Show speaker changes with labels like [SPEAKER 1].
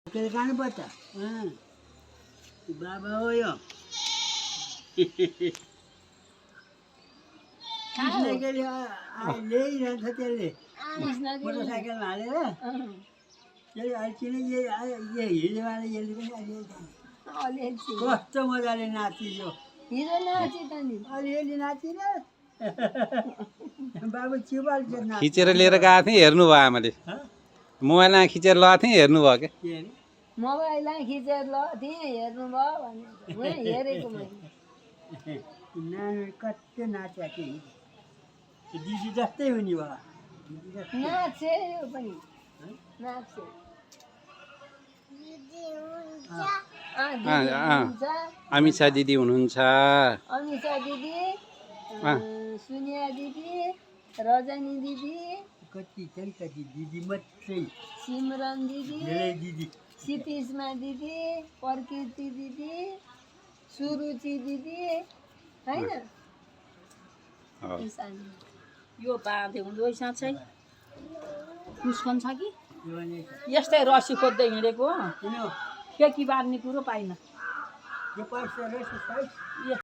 [SPEAKER 1] Aquele cara não bota. Baba हो यो कृष्णले ल्याइरहन्छ त्यसले मोटरसाइकलमा हालेर त्यसले अल्छी नै हिजोवाले यसले पनि अलिअलि कस्तो मजाले नाचियो
[SPEAKER 2] हिजो नाची त नि
[SPEAKER 1] अलिअलि नाचिन बाबु चिबाल
[SPEAKER 3] खिचेर लिएर गएको थिएँ हेर्नु भयो आमाले मोबाइलमा खिचेर लगाएको थिएँ हेर्नु भयो के
[SPEAKER 1] के अरे
[SPEAKER 2] मोबाइलमा खिचेर थिएँ हेर्नुभयो भने हेरेको मैले
[SPEAKER 1] नानी कति नाच्यो कि दिदी जस्तै हुने भयो दिदी जस्तै
[SPEAKER 2] नाचे यो पनि नाचे
[SPEAKER 3] अमिषा दिदी हुनुहुन्छ
[SPEAKER 2] अमिषा दिदी सुनिया दिदी रजनी दिदी
[SPEAKER 1] कति छन् कति दिदी मात्रै
[SPEAKER 2] सिमरन दिदी
[SPEAKER 1] धेरै दिदी
[SPEAKER 2] सितिस्मा दिदी प्रकृति दिदी सुरुचि दिदी होइन
[SPEAKER 4] यो बाँधे हुँदो रहेछ चाहिँ मुस्कन छ कि
[SPEAKER 1] के भने
[SPEAKER 4] यस्तै रसी खोज्दै हिँडेको
[SPEAKER 1] किन
[SPEAKER 4] के बाँध्ने कुरो पाइनँ
[SPEAKER 1] यो पैसा रहेछ